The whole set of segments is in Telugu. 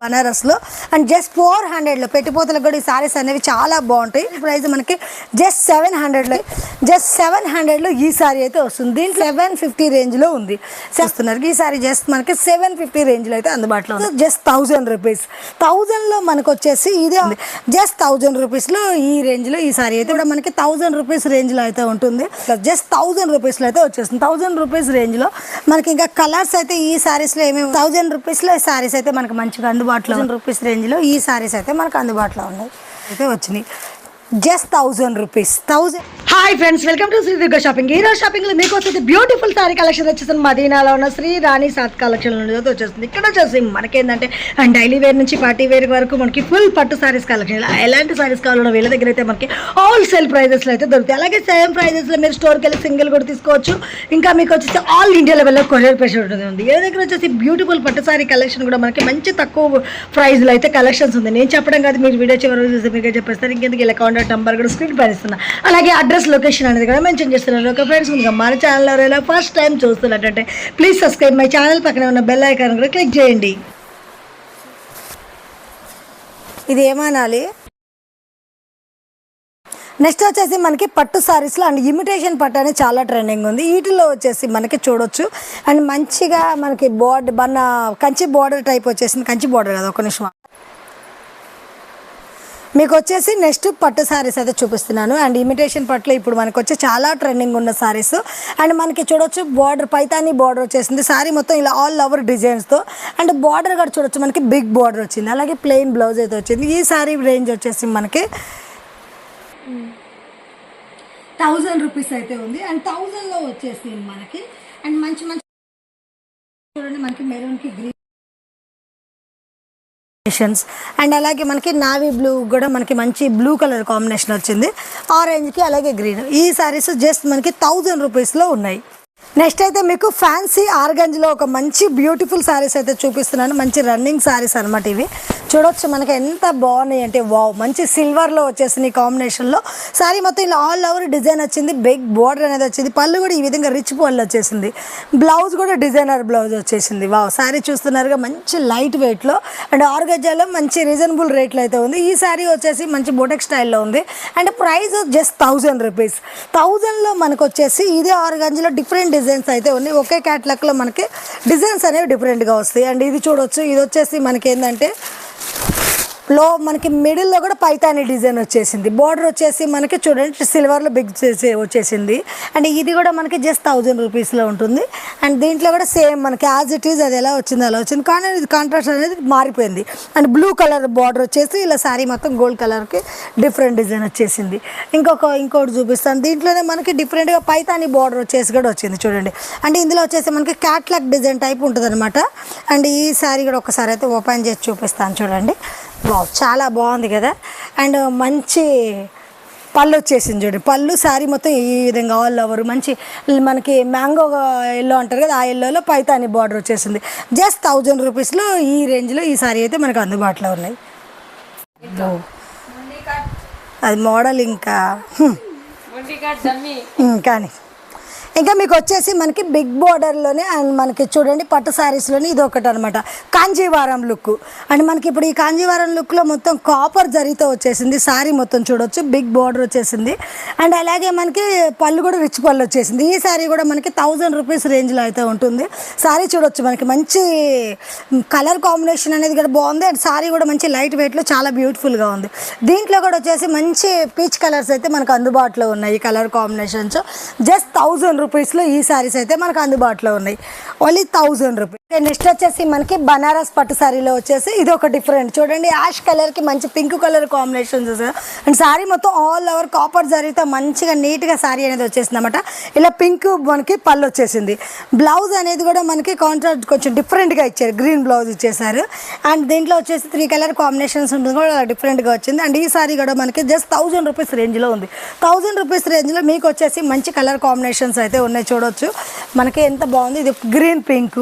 బనారస్లో అండ్ జస్ట్ 400లో పెట్టిపోతలకు కూడా ఈ సారీస్ అనేవి చాలా బాగుంటాయి. ప్రైస్ మనకి జస్ట్ 700లో ఈ సారీ అయితే వస్తుంది. దీంట్లో 750 రేంజ్లో ఉంది చేస్తున్నారు. ఈ సారీ జస్ట్ మనకి 750 రేంజ్లో అయితే అందుబాటులో ఉంది. Just 1000 rupees. 1000లో మనకు వచ్చేసి ఇదే ఉంది. జస్ట్ 1000 రూపీస్లో ఈ రేంజ్లో ఈ సారీ అయితే కూడా మనకి 1000 రూపీస్ రేంజ్లో అయితే ఉంటుంది. జస్ట్ 1000 రూపీస్లో అయితే వచ్చేస్తుంది. 1000 రూపీస్ రేంజ్లో మనకి ఇంకా కలర్స్ అయితే ఈ సారీస్లో ఏమేమి 1000 రూపీస్లో ఈ సారీస్ అయితే మనకి మంచిగా అందుబాటులో రూపీస్ రేంజ్లో ఈ సారీస్ అయితే మనకు అందుబాటులో ఉన్నాయి అయితే వచ్చినాయి. Just 1000 rupees. Hi friends, welcome to Shri Durga shopping. ఈరోజు షాపింగ్ లో మీకు వచ్చేసి బ్యూటిఫుల్ సారీ కలెక్షన్ వచ్చేస్తుంది. మదీనాలో ఉన్న శ్రీ రాణి సాత్ కలెక్షన్ నుండి వచ్చేస్తుంది. ఇక్కడ వచ్చేసి మనకేంటంటే డైలీ వేర్ నుంచి పార్టీ వేర్ వరకు మనకి ఫుల్ పట్టు సారీస్ కలెక్షన్. ఎలాంటి సారీస్ కావాలో వీళ్ళ దగ్గర అయితే మనకి హోల్సేల్ ప్రైజెస్లో అయితే దొరుకుతాయి. అలాగే సేమ్ ప్రైజెస్లో మీరు స్టోర్కి వెళ్ళి సింగిల్ కూడా తీసుకోవచ్చు. ఇంకా మీకు వచ్చేసి ఆల్ ఇండియా లెవెల్లో కొరియర్ ఫెసిలిటీ ఉంది. వీళ్ళ దగ్గర వచ్చేసి బ్యూటిఫుల్ పట్టు సారీ కలెక్షన్ కూడా మనకి మంచి తక్కువ ప్రైస్లో అయితే కలెక్షన్స్ ఉంది. నేను చెప్పడం కాదు, మీరు వీడియో చివరి చూసి మీకే చెప్పేస్తారు. ఇంకెందుకు ఇలా కాంటాక్ట్ నెంబర్ కూడా స్క్రీన్ పైన ఇస్తున్నా. అలాగే అడ్రస్ లొకేషన్ అనేది కూడా మెన్షన్ చేస్తున్నారు. ఓకే ఫ్రెండ్స్, ముందుగా మన ఛానల్ ఎవరైనా ఫస్ట్ టైం చూస్తున్నట్టంటే ప్లీజ్ సబ్స్క్రైబ్ మై ఛానల్, పక్కనే ఉన్న బెల్ ఐకాన్ కూడా క్లిక్ చేయండి. ఇది ఏమనాలి. నెక్స్ట్ వచ్చేసి మనకి పట్టు సారీస్లో అండ్ ఇమిటేషన్ పట్టు అనేది చాలా ట్రెండింగ్ ఉంది. వీటిలో వచ్చేసి మనకి చూడొచ్చు అండ్ మంచిగా మనకి బోర్డర్ కంచి బోర్డర్ టైప్ వచ్చేసింది. కంచి బోర్డర్ కదా, ఒక నిమిషం. మీకు వచ్చేసి నెక్స్ట్ పట్టు సారీస్ అయితే చూపిస్తున్నాను. అండ్ ఇమిటేషన్ పట్టులో ఇప్పుడు మనకు వచ్చి చాలా ట్రెండింగ్ ఉన్న సారీస్. అండ్ మనకి చూడొచ్చు బోర్డర్ పైతానీ బోర్డర్ వచ్చేసింది. సారీ మొత్తం ఇలా ఆల్ ఓవర్ డిజైన్స్తో అండ్ బోర్డర్ కూడా చూడొచ్చు మనకి బిగ్ బోర్డర్ వచ్చింది. అలాగే ప్లెయిన్ బ్లౌజ్ అయితే వచ్చింది. ఈ సారీ రేంజ్ వచ్చేసి మనకి 1000 రూపీస్ అయితే ఉంది. అండ్ 1000లో వచ్చేసి మనకి అండ్ మంచి చూడండి మనకి మెరూన్కి గ్రీన్ అండ్ అలాగే మనకి నావీ బ్లూ కూడా మనకి మంచి బ్లూ కలర్ కాంబినేషన్ వచ్చింది. ఆరెంజ్కి అలాగే గ్రీన్. ఈ సారీస్ జస్ట్ మనకి 1000 రూపీస్లో ఉన్నాయి. నెక్స్ట్ అయితే మీకు ఫ్యాన్సీ ఆర్గంజ్లో ఒక మంచి బ్యూటిఫుల్ సారీస్ అయితే చూపిస్తున్నాను. మంచి రన్నింగ్ సారీస్ అనమాట ఇవి. చూడొచ్చు మనకి ఎంత బాగున్నాయి అంటే వావ్, మంచి సిల్వర్లో వచ్చేసింది ఈ కాంబినేషన్లో. సారీ మొత్తం ఇలా ఆల్ ఓవర్ డిజైన్ వచ్చింది. బిగ్ బోర్డర్ అనేది వచ్చింది. పళ్ళు కూడా ఈ విధంగా రిచ్ పళ్ళు వచ్చేసింది. బ్లౌజ్ కూడా డిజైనర్ బ్లౌజ్ వచ్చేసింది. వావ్, సారీ చూస్తున్నారుగా మంచి లైట్ వెయిట్లో అండ్ ఆర్గంజాలో మంచి రీజనబుల్ రేట్లో అయితే ఉంది. ఈ సారీ వచ్చేసి మంచి బోటెక్ స్టైల్లో ఉంది. And price just 1000 rupees. 1000లో మనకు వచ్చేసి ఇదే ఆర్గంజాలో డిఫరెంట్ డిజైన్స్ అయితే ఉన్నాయి. ఒకే క్యాట్లాగ్లో మనకి డిజైన్స్ అనేవి డిఫరెంట్గా వస్తాయి. అండ్ ఇది చూడొచ్చు, ఇది వచ్చేసి మనకి ఏంటంటే మనకి మిడిల్లో కూడా పైతానీ డిజైన్ వచ్చేసింది. బోర్డర్ వచ్చేసి మనకి చూడండి సిల్వర్లో బిగ్ వచ్చేసింది. అండ్ ఇది కూడా మనకి జస్ట్ 1000 రూపీస్లో ఉంటుంది. అండ్ దీంట్లో కూడా సేమ్ మనకి యాజ్ ఇట్ ఈజ్ అది ఎలా వచ్చిందో అలా వచ్చింది. కానీ ఇది కాంట్రాస్ట్ అనేది మారిపోయింది. అండ్ బ్లూ కలర్ బార్డర్ వచ్చేసి ఇలా శారీ మొత్తం గోల్డ్ కలర్కి డిఫరెంట్ డిజైన్ వచ్చేసింది. ఇంకోటి చూపిస్తాను. దీంట్లోనే మనకి డిఫరెంట్గా పైతానీ బార్డర్ వచ్చేసి కూడా వచ్చింది చూడండి. అంటే ఇందులో వచ్చేసి మనకి క్యాట్లాగ్ డిజైన్ టైప్ ఉంటుంది అనమాట. అండ్ ఈ శారీ కూడా ఒకసారి అయితే ఓపెన్ చేసి చూపిస్తాను చూడండి. వావ్, చాలా బాగుంది కదా. అండ్ మంచి పళ్ళు వచ్చేసింది చూడండి. పళ్ళు శారీ మొత్తం ఈ విధంగా ఆల్ ఓవర్ మంచి మనకి మ్యాంగో ఎల్లో అంటారు కదా, ఆ ఎల్లోలో పైతానీ బార్డర్ వచ్చేసింది. జస్ట్ 1000 రూపీస్లో ఈ రేంజ్లో ఈ సారీ అయితే మనకు అందుబాటులో ఉన్నాయి. అది మోడల్ ఇంకా కానీ ఇంకా మీకు వచ్చేసి మనకి బిగ్ బోర్డర్లోనే అండ్ మనకి చూడండి పట్టు శారీస్లోనే ఇది ఒకటి అనమాట కాంజీవరం లుక్. అండ్ మనకి ఇప్పుడు ఈ కాంజీవరం లుక్లో మొత్తం కాపర్ జరీతో వచ్చేసింది. శారీ మొత్తం చూడొచ్చు బిగ్ బోర్డర్ వచ్చేసింది. అండ్ అలాగే మనకి పళ్ళు కూడా రిచ్ పళ్ళు వచ్చేసింది. ఈ శారీ కూడా మనకి 1000 రూపీస్ రేంజ్లో అయితే ఉంటుంది. శారీ చూడొచ్చు మనకి మంచి కలర్ కాంబినేషన్ అనేది కూడా బాగుంది. అండ్ శారీ కూడా మంచి లైట్ వెయిట్లో చాలా బ్యూటిఫుల్గా ఉంది. దీంట్లో కూడా వచ్చేసి మంచి పీచ్ కలర్స్ అయితే మనకు అందుబాటులో ఉన్నాయి. ఈ కలర్ కాంబినేషన్స్ జస్ట్ 1000 రూపీస్లో ఈ సారీస్ అయితే మనకు అందుబాటులో ఉన్నాయి. Only 1000 rupees. నెక్స్ట్ వచ్చేసి మనకి బనారస్ పట్టు సారీలో వచ్చేసి ఇది ఒక డిఫరెంట్ చూడండి. యాష్ కలర్కి మంచి పింక్ కలర్ కాంబినేషన్ చూసారు. అండ్ సారీ మొత్తం ఆల్ ఓవర్ కాపర్ జరీతో మంచిగా నీట్గా సారీ అనేది వచ్చేసింది అనమాట. ఇలా పింక్ మనకి పళ్ళు వచ్చేసింది. బ్లౌజ్ అనేది కూడా మనకి కాంట్రాస్ట్ కొంచెం డిఫరెంట్గా ఇచ్చారు. గ్రీన్ బ్లౌజ్ ఇచ్చేసారు. అండ్ దీంట్లో వచ్చేసి 3 కలర్ కాంబినేషన్స్ ఉంటుంది కూడా డిఫరెంట్గా వచ్చింది. అండ్ ఈ సారీ కూడా మనకి జస్ట్ 1000 రూపీస్ రేంజ్లో ఉంది. 1000 రూపీస్ రేంజ్లో మీకు వచ్చేసి మంచి కలర్ కాంబినేషన్స్ అయితే ఉన్నాయి. చూడొచ్చు మనకి ఎంత బాగుంది. ఇది గ్రీన్ పింక్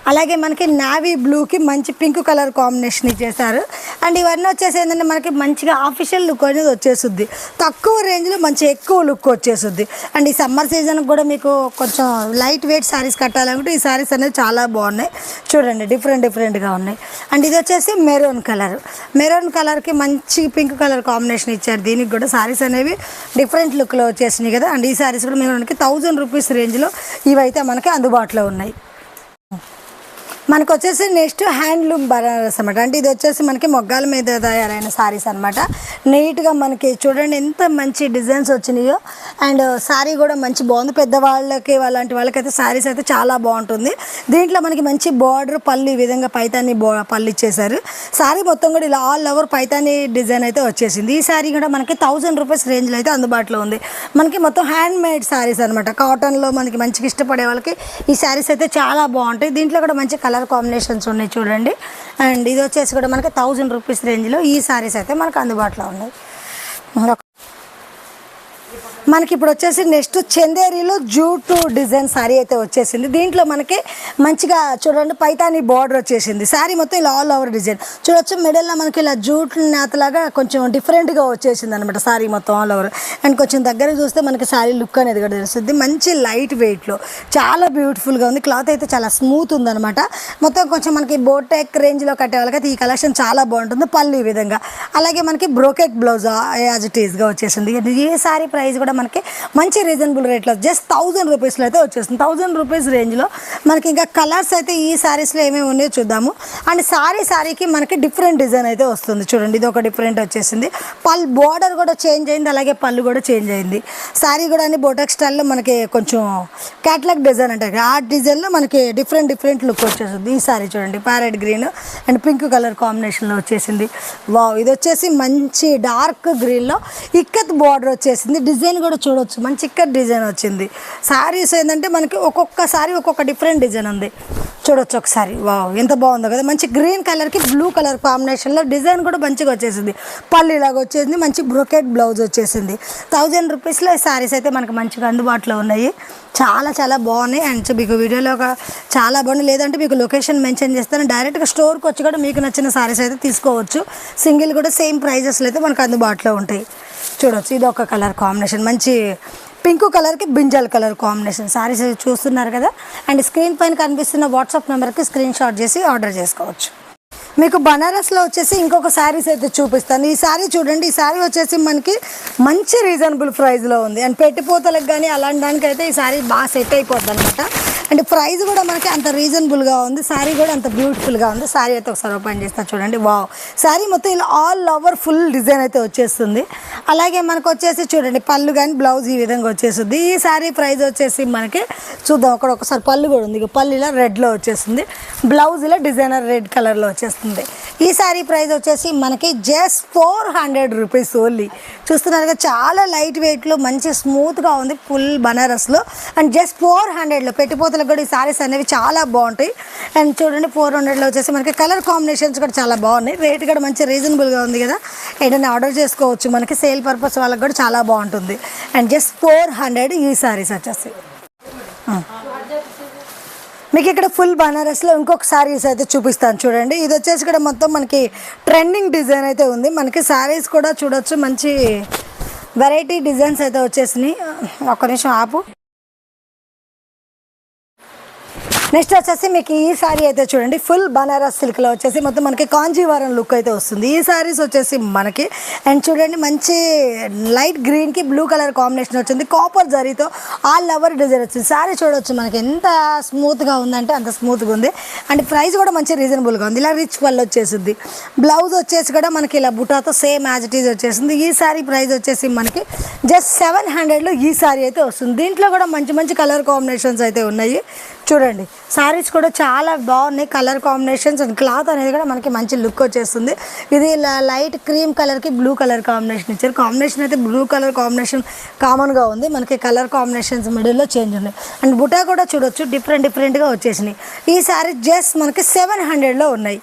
అలాగే మనకి నావీ బ్లూకి మంచి పింక్ కలర్ కాంబినేషన్ ఇచ్చేసారు. అండ్ ఇవన్నీ వచ్చేసి ఏంటంటే మనకి మంచిగా ఆఫీషియల్ లుక్ అనేది వచ్చేస్తుంది, తక్కువ రేంజ్లో మంచి ఎక్కువ లుక్ వచ్చేస్తుంది. అండ్ ఈ సమ్మర్ సీజన్కి కూడా మీకు కొంచెం లైట్ వెయిట్ శారీస్ కట్టాలంటే ఈ శారీస్ అనేది చాలా బాగున్నాయి చూడండి, డిఫరెంట్గా ఉన్నాయి. అండ్ ఇది వచ్చేసి మెరూన్ కలర్కి మంచి పింక్ కలర్ కాంబినేషన్ ఇచ్చారు. దీనికి కూడా శారీస్ అనేవి డిఫరెంట్ లుక్లో వచ్చేసినాయి కదా. అండ్ ఈ శారీస్ కూడా మనకి 1000 రూపీస్ రేంజ్లో ఇవైతే మనకి అందుబాటులో ఉన్నాయి. మనకు వచ్చేసి నెక్స్ట్ హ్యాండ్లూమ్ బనారస్ అనమాట. అంటే ఇది వచ్చేసి మనకి మొగ్గాల మీద తయారైన శారీస్ అనమాట. నీట్గా మనకి చూడండి ఎంత మంచి డిజైన్స్ వచ్చినాయో. అండ్ శారీ కూడా మంచి బాగుంది, పెద్దవాళ్ళకి అలాంటి వాళ్ళకైతే శారీస్ అయితే చాలా బాగుంటుంది. దీంట్లో మనకి మంచి బార్డర్ పళ్ళు ఈ విధంగా పైతాని పళ్ళు ఇచ్చేసారు. శారీ మొత్తం కూడా ఇలా ఆల్ ఓవర్ పైతాని డిజైన్ అయితే వచ్చేసింది. ఈ శారీ కూడా మనకి 1000 రూపీస్ రేంజ్లో అయితే అందుబాటులో ఉంది. మనకి మొత్తం హ్యాండ్ మేడ్ శారీస్ అనమాట. కాటన్లో మనకి మంచిగా ఇష్టపడే వాళ్ళకి ఈ శారీస్ అయితే చాలా బాగుంటాయి. దీంట్లో కూడా మంచి కలర్ కాంబినేషన్స్ ఉన్నాయి చూడండి. అండ్ ఇది వచ్చేసి కూడా మనకి 1000 రూపీస్ రేంజ్లో ఈ శారీస్ అయితే మనకు అందుబాటులో ఉన్నాయి. మనకి ఇప్పుడు వచ్చేసి నెక్స్ట్ చందేరిలో జూట్ డిజైన్ శారీ అయితే వచ్చేసింది. దీంట్లో మనకి మంచిగా చూడండి పైతాని బార్డర్ వచ్చేసింది. శారీ మొత్తం ఇలా ఆల్ ఓవర్ డిజైన్ చూడొచ్చు. మిడిల్లో మనకి ఇలా జూట్ నేతలాగా కొంచెం డిఫరెంట్గా వచ్చేసింది అనమాట శారీ మొత్తం ఆల్ ఓవర్. అండ్ కొంచెం దగ్గర చూస్తే మనకి శారీ లుక్ అనేది కూడా తెలుస్తుంది. మంచి లైట్ వెయిట్లో చాలా బ్యూటిఫుల్గా ఉంది. క్లాత్ అయితే చాలా స్మూత్ ఉందన్నమాట. మొత్తం కొంచెం మనకి బోటెక్ రేంజ్లో కట్టే వాళ్ళకైతే ఈ కలెక్షన్ చాలా బాగుంటుంది. పళ్ళు ఈ విధంగా, అలాగే మనకి బ్రోకెట్ బ్లౌజ్ యాజ్ ఇట్ ఈస్గా వచ్చేసింది. ఈ శారీ ప్రైస్ కూడా మనకి మంచి రీజనబుల్ రేట్లో జస్ట్ 1000 రూపీస్లో అయితే వచ్చేస్తుంది. 1000 రూపీస్ రేంజ్లో మనకి ఇంకా కలర్స్ అయితే ఈ శారీస్లో ఏమేమి ఉన్నాయో చూద్దాము. అండ్ శారీకి మనకి డిఫరెంట్ డిజైన్ అయితే వస్తుంది చూడండి. ఇది ఒక డిఫరెంట్ వచ్చేసింది. బార్డర్ కూడా చేంజ్ అయింది, అలాగే పళ్ళు కూడా చేంజ్ అయింది. శారీ కూడా అన్ని బోటెక్ స్టైల్లో మనకి కొంచెం క్యాట్లాగ్ డిజైన్ అంటారు, ఆ డిజైన్లో మనకి డిఫరెంట్ లుక్ వచ్చేస్తుంది. ఈ శారీ చూడండి parrot green and pink colour కాంబినేషన్లో వచ్చేసింది. వావ్, ఇది వచ్చేసి మంచి డార్క్ గ్రీన్లో ఇక్కత్ బార్డర్ వచ్చేసింది. డిజైన్ కూడా చూడొచ్చు, మంచి ఇక్కత్ డిజైన్ వచ్చింది. శారీస్ ఏంటంటే మనకి ఒక్కొక్క సారీ ఒక్కొక్క డిఫరెంట్ డిజైన్ ఉంది చూడొచ్చు ఒకసారి. వావ్, ఎంత బాగుందో కదా. మంచి గ్రీన్ కలర్కి బ్లూ కలర్ కాంబినేషన్లో డిజైన్ కూడా మంచిగా వచ్చేసింది. పళ్ళు ఇలాగ వచ్చేసింది. మంచి బ్రోకెట్ బ్లౌజ్ వచ్చేసింది. 1000 రూపీస్లో ఈ శారీస్ అయితే మనకు మంచిగా అందుబాటులో ఉన్నాయి. చాలా బాగున్నాయి. అండ్ మీకు వీడియోలో చాలా బాగుంది. లేదంటే మీకు లొకేషన్ మెన్షన్ చేస్తాను, డైరెక్ట్గా స్టోర్కి వచ్చి కూడా మీకు నచ్చిన శారీస్ అయితే తీసుకోవచ్చు. సింగిల్ కూడా సేమ్ ప్రైజెస్లో అయితే మనకు అందుబాటులో ఉంటాయి చూడొచ్చు. ఇది ఒక కలర్ కాంబినేషన్, మంచి పింక్ కలర్కి బ్రింజల్ కలర్ కాంబినేషన్ శారీస్ చూస్తున్నారు కదా. అండ్ స్క్రీన్ పైన కనిపిస్తున్న వాట్సాప్ నెంబర్కి స్క్రీన్ షాట్ చేసి ఆర్డర్ చేసుకోవచ్చు. మీకు బనారస్లో వచ్చేసి ఇంకొక శారీస్ అయితే చూపిస్తాను. ఈ శారీ చూడండి. ఈ శారీ వచ్చేసి మనకి మంచి రీజనబుల్ ప్రైస్లో ఉంది. అండ్ పెట్టిపోతలకు కానీ అలాంటి దానికైతే ఈ శారీ బాగా సెట్ అయిపోద్ది అనమాట. అండ్ ప్రైస్ కూడా మనకి అంత రీజనబుల్గా ఉంది. శారీ కూడా అంత బ్యూటిఫుల్గా ఉంది. శారీ అయితే ఒకసారి ఓపెన్ చేస్తా చూడండి. వావ్, శారీ మొత్తం ఇలా ఆల్ ఓవర్ ఫుల్ డిజైన్ అయితే వచ్చేస్తుంది. అలాగే మనకు వచ్చేసి చూడండి పళ్ళు కానీ బ్లౌజ్ ఈ విధంగా వచ్చేస్తుంది. ఈ శారీ ప్రైస్ వచ్చేసి మనకి చూద్దాం. ఒకసారి పళ్ళు కూడా ఉంది. పళ్ళు ఇలా రెడ్లో వచ్చేస్తుంది, బ్లౌజ్ ఇలా డిజైనర్ రెడ్ కలర్లో వచ్చేస్తుంది. ఈ శారీ ప్రైస్ వచ్చేసి మనకి జస్ట్ 400 రూపీస్ ఓన్లీ. చూస్తున్నారుగా చాలా లైట్ వెయిట్లో మంచి స్మూత్గా ఉంది ఫుల్ బనారస్లో. అండ్ జస్ట్ 400లో పెట్టిపోతలకు కూడా ఈ శారీస్ అనేవి చాలా బాగుంటాయి. అండ్ చూడండి 400లో వచ్చేసి మనకి కలర్ కాంబినేషన్స్ కూడా చాలా బాగున్నాయి. రేట్ కూడా మంచి రీజనబుల్గా ఉంది కదా. ఏదైనా ఆర్డర్ చేసుకోవచ్చు. మనకి సేల్ పర్పస్ వాళ్ళకి కూడా చాలా బాగుంటుంది. అండ్ జస్ట్ 400 ఈ శారీస్ వచ్చేసి. మీకు ఇక్కడ ఫుల్ బనారస్లో ఇంకొక శారీస్ అయితే చూపిస్తాను చూడండి. ఇది వచ్చేసి కూడా మొత్తం మనకి ట్రెండింగ్ డిజైన్ అయితే ఉంది. మనకి శారీస్ కూడా చూడొచ్చు, మంచి వెరైటీ డిజైన్స్ అయితే వచ్చేసినాయి. ఒక్క నిమిషం ఆపు. నెక్స్ట్ వచ్చేసి మీకు ఈ శారీ అయితే చూడండి. ఫుల్ బనారస్ సిల్క్లో వచ్చేసి మొత్తం మనకి కాంజీవరం లుక్ అయితే వస్తుంది. ఈ శారీస్ వచ్చేసి మనకి అండ్ చూడండి మంచి లైట్ గ్రీన్కి బ్లూ కలర్ కాంబినేషన్ వచ్చింది. కాపర్ జరీతో ఆల్ ఓవర్ డిజైన్ వచ్చింది. శారీ చూడొచ్చు మనకి ఎంత స్మూత్గా ఉందంటే అంత స్మూత్గా ఉంది. అండ్ ప్రైస్ కూడా మంచి రీజనబుల్గా ఉంది. ఇలా రిచ్ పళ్ళు వచ్చేసింది. బ్లౌజ్ వచ్చేసి కూడా మనకి ఇలా బుటాతో సేమ్ యాజ్ ఇట్ ఈజ్ వచ్చేసింది. ఈ శారీ ప్రైస్ వచ్చేసి మనకి జస్ట్ 700లో ఈ శారీ అయితే వస్తుంది. దీంట్లో కూడా మంచి కలర్ కాంబినేషన్స్ అయితే ఉన్నాయి చూడండి. శారీస్ కూడా చాలా బాగున్నాయి కలర్ కాంబినేషన్స్. అండ్ క్లాత్ అనేది కూడా మనకి మంచి లుక్ వచ్చేస్తుంది. ఇది లైట్ క్రీమ్ కలర్కి బ్లూ కలర్ కాంబినేషన్ ఇచ్చారు. కాంబినేషన్ అయితే బ్లూ కలర్ కాంబినేషన్ కామన్గా ఉంది. మనకి కలర్ కాంబినేషన్స్ మిడిల్లో చేంజ్ ఉన్నాయి. అండ్ బుటా కూడా చూడొచ్చు డిఫరెంట్గా వచ్చేసినాయి. ఈ శారీ జస్ట్ మనకి 700లో ఉన్నాయి.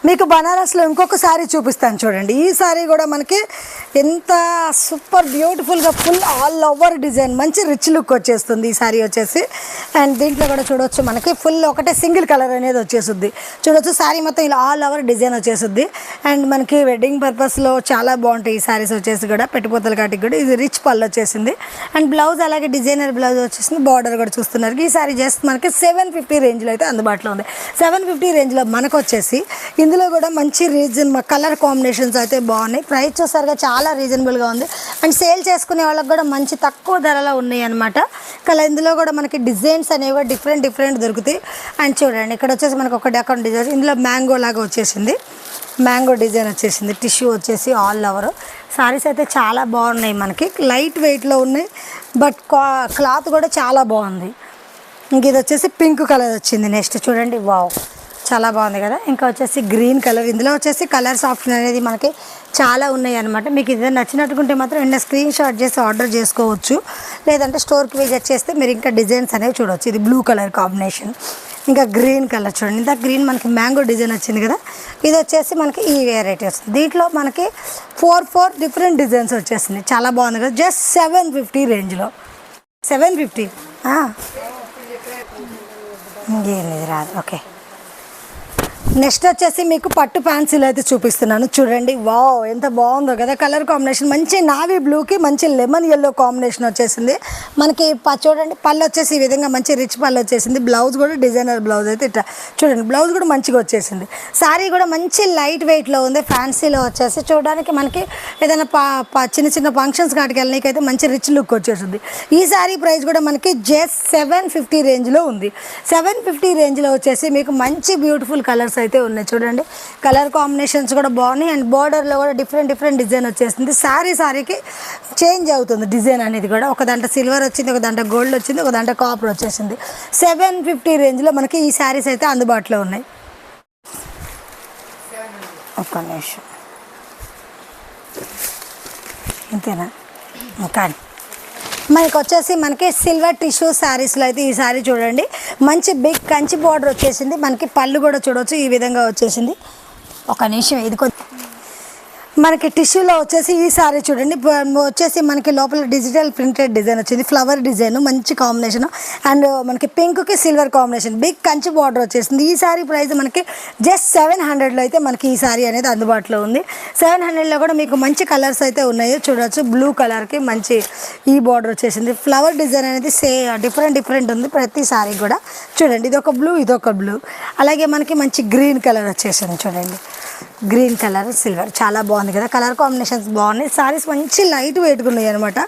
మీకు బనారస్లో ఇంకొక శారీ చూపిస్తాను చూడండి. ఈ శారీ కూడా మనకి ఎంత సూపర్ బ్యూటిఫుల్గా ఫుల్ ఆల్ ఓవర్ డిజైన్ మంచి రిచ్ లుక్ వచ్చేస్తుంది ఈ శారీ వచ్చేసి. అండ్ దీంట్లో కూడా చూడొచ్చు మనకి ఫుల్ ఒకటే సింగిల్ కలర్ అనేది వచ్చేస్తుంది. చూడొచ్చు శారీ మొత్తం ఇలా ఆల్ ఓవర్ డిజైన్ వచ్చేస్తుంది. అండ్ మనకి వెడ్డింగ్ పర్పస్లో చాలా బాగుంటాయి ఈ శారీస్ వచ్చేసి కూడా. పెట్టుపోతల కాటికి కూడా ఇది రిచ్ పళ్ళు వచ్చేసింది. అండ్ బ్లౌజ్ అలాగే డిజైనర్ బ్లౌజ్ వచ్చేసింది. బార్డర్ కూడా చూస్తున్నారు. ఈ శారీ జస్ట్ మనకి 750 రేంజ్లో అయితే అందుబాటులో ఉంది. 750 రేంజ్లో మనకు వచ్చేసి ఇందులో కూడా మంచి కలర్ కాంబినేషన్స్ అయితే బాగున్నాయి. ప్రైస్ చూసారుగా చాలా రీజనబుల్గా ఉంది. అండ్ సేల్ చేసుకునే వాళ్ళకి కూడా మంచి తక్కువ ధరలో ఉన్నాయి అనమాట. ఇందులో కూడా మనకి డిజైన్స్ అనేవి డిఫరెంట్ దొరుకుతాయి. అండ్ చూడండి ఇక్కడ వచ్చేసి మనకి ఒకటి అకౌంట్ డిజైన్, ఇందులో మ్యాంగో లాగా వచ్చేసింది, మ్యాంగో డిజైన్ వచ్చేసింది, టిష్యూ వచ్చేసి ఆల్ ఓవర్. సారీస్ అయితే చాలా బాగున్నాయి, మనకి లైట్ వెయిట్లో ఉన్నాయి. బట్ క్లాత్ కూడా చాలా బాగుంది. ఇంక ఇది వచ్చేసి పింక్ కలర్ వచ్చింది. నెక్స్ట్ చూడండి, వావ్ చాలా బాగుంది కదా. ఇంకా వచ్చేసి గ్రీన్ కలర్. ఇందులో వచ్చేసి కలర్స్ ఆప్షన్ అనేది మనకి చాలా ఉన్నాయి అనమాట. మీకు ఇది నచ్చినట్టుకుంటే మాత్రం వెంటనే స్క్రీన్ షాట్ చేసి ఆర్డర్ చేసుకోవచ్చు. లేదంటే స్టోర్కి విజిట్ చేస్తే మీరు ఇంకా డిజైన్స్ అనేవి చూడవచ్చు. ఇది బ్లూ కలర్ కాంబినేషన్. ఇంకా గ్రీన్ కలర్ చూడండి. ఇంత గ్రీన్ మనకి మ్యాంగో డిజైన్ వచ్చింది కదా. ఇది వచ్చేసి మనకి ఈ వెరైటీ వస్తుంది. దీంట్లో మనకి 4 డిఫరెంట్ డిజైన్స్ వచ్చేసింది. చాలా బాగుంది కదా. జస్ట్ 750 రేంజ్లో. 750 ఇంకేం రాదు. ఓకే, నెక్స్ట్ వచ్చేసి మీకు పట్టు ఫ్యాన్సీలు అయితే చూపిస్తున్నాను చూడండి. వావ్ ఎంత బాగుందో కదా. కలర్ కాంబినేషన్ మంచి నావీ బ్లూకి మంచి లెమన్ ఎల్లో కాంబినేషన్ వచ్చేసింది మనకి. చూడండి పళ్ళు వచ్చేసి ఈ విధంగా మంచి రిచ్ పళ్ళు వచ్చేసింది. బ్లౌజ్ కూడా డిజైనర్ బ్లౌజ్ అయితే ఇట్లా చూడండి. బ్లౌజ్ కూడా మంచిగా వచ్చేసింది. శారీ కూడా మంచి లైట్ వెయిట్లో ఉంది. ఫ్యాన్సీలో వచ్చేసి చూడడానికి మనకి ఏదైనా చిన్న ఫంక్షన్స్ కాటికి వెళ్ళడానికి అయితే మంచి రిచ్ లుక్ వచ్చేసింది. ఈ శారీ ప్రైస్ కూడా మనకి జస్ట్ 750 రేంజ్లో ఉంది. 750 రేంజ్లో వచ్చేసి మీకు మంచి బ్యూటిఫుల్ కలర్స్ అయితే ఉన్నాయి చూడండి. కలర్ కాంబినేషన్స్ కూడా బాగున్నాయి. అండ్ బార్డర్లో కూడా డిఫరెంట్ డిజైన్ వచ్చేసింది. శారీకి చేంజ్ అవుతుంది డిజైన్ అనేది కూడా. ఒక దాంట్లో సిల్వర్ వచ్చింది, ఒక దాంట్లో గోల్డ్ వచ్చింది, ఒక దాంట్లో కాపర్ వచ్చేసింది. 750 రేంజ్లో మనకి ఈ శారీస్ అయితే అందుబాటులో ఉన్నాయి. ఒక్క నిమిషం, ఇంతేనా? కానీ మనకి వచ్చేసి మనకి సిల్వర్ టిష్యూ శారీస్లో అయితే ఈ శారీ చూడండి మంచి బిగ్ కంచి బార్డర్ వచ్చేసింది. మనకి పళ్ళు కూడా చూడవచ్చు ఈ విధంగా వచ్చేసింది. ఒక నిమిషం, ఇది మనకి టిష్యూలో వచ్చేసి ఈ శారీ చూడండి వచ్చేసి మనకి లోపల డిజిటల్ ప్రింటెడ్ డిజైన్ వచ్చింది. ఫ్లవర్ డిజైన్ మంచి కాంబినేషన్. అండ్ మనకి పింక్కి silver combination, big Kanchi border వచ్చేసింది. ఈ శారీ ప్రైస్ మనకి జస్ట్ 700లో అయితే మనకి ఈ శారీ అనేది అందుబాటులో ఉంది. 700లో కూడా మీకు మంచి కలర్స్ అయితే ఉన్నాయి చూడవచ్చు. బ్లూ కలర్కి మంచి ఈ బార్డర్ వచ్చేసింది. ఫ్లవర్ డిజైన్ అనేది డిఫరెంట్ ఉంది ప్రతి శారీ కూడా. చూడండి ఇదొక బ్లూ, ఇదొక బ్లూ. అలాగే మనకి మంచి గ్రీన్ కలర్ వచ్చేసింది చూడండి. గ్రీన్ కలర్ సిల్వర్ చాలా బాగుంది కదా. కలర్ కాంబినేషన్స్ బాగున్నాయి. సారీస్ మంచి లైట్ వెయిట్గా ఉన్నాయి అనమాట.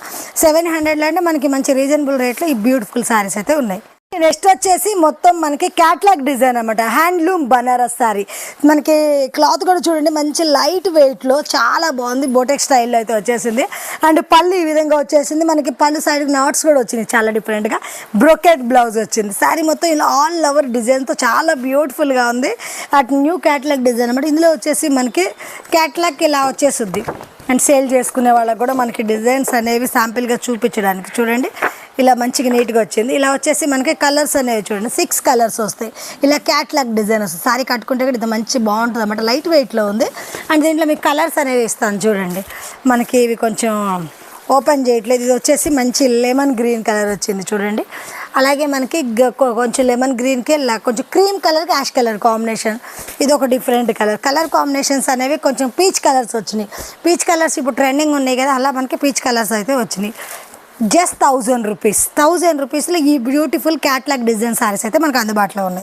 700లో అంటే మనకి మంచి రీజనబుల్ రేట్లో ఈ బ్యూటిఫుల్ సారీస్ అయితే ఉన్నాయి. నెక్స్ట్ వచ్చేసి మొత్తం మనకి క్యాట్లాగ్ డిజైన్ అనమాట. Handloom Banaras sorry. మనకి క్లాత్ కూడా చూడండి మంచి లైట్ వెయిట్లో చాలా బాగుంది. బోటెక్ స్టైల్లో అయితే వచ్చేసింది. అండ్ పళ్ళు ఈ విధంగా వచ్చేసింది. మనకి పళ్ళు సైడ్ నాట్స్ కూడా వచ్చినాయి చాలా డిఫరెంట్గా. బ్రోకెట్ బ్లౌజ్ వచ్చింది. శారీ మొత్తం ఇలా ఆల్ ఓవర్ డిజైన్తో చాలా బ్యూటిఫుల్గా ఉంది. అటు న్యూ క్యాట్లాగ్ డిజైన్ అనమాట. ఇందులో వచ్చేసి మనకి క్యాట్లాగ్ ఇలా వచ్చేస్తుంది. అండ్ సేల్ చేసుకునే వాళ్ళకి కూడా మనకి డిజైన్స్ అనేవి శాంపిల్గా చూపించడానికి చూడండి ఇలా మంచిగా నీట్గా వచ్చింది. ఇలా వచ్చేసి మనకి కలర్స్ అనేవి చూడండి 6 కలర్స్ వస్తాయి. ఇలా క్యాట్లాగ్ డిజైన్ వస్తుంది. సారీ కట్టుకుంటే కూడా ఇది మంచి బాగుంటుంది అన్నమాట. లైట్ వెయిట్లో ఉంది. అండ్ దీంట్లో మీకు కలర్స్ అనేవి ఇస్తాను చూడండి. మనకి ఇవి కొంచెం ఓపెన్ చేయట్లేదు. ఇది వచ్చేసి మంచి లెమన్ గ్రీన్ కలర్ వచ్చింది చూడండి. అలాగే మనకి కొంచెం లెమన్ గ్రీన్కి కొంచెం క్రీమ్ కలర్కి యాష్ కలర్ కాంబినేషన్. ఇది ఒక డిఫరెంట్ కలర్ కాంబినేషన్స్ అనేవి కొంచెం పీచ్ కలర్స్ వచ్చినాయి. పీచ్ కలర్స్ ఇప్పుడు ట్రెండింగ్ ఉన్నాయి కదా, అలా మనకి పీచ్ కలర్స్ అయితే వచ్చినాయి. జస్ట్ 1000 రూపీస్లో ఈ బ్యూటిఫుల్ క్యాట్లాగ్ డిజైన్ సారీస్ అయితే మనకు అందుబాటులో ఉన్నాయి.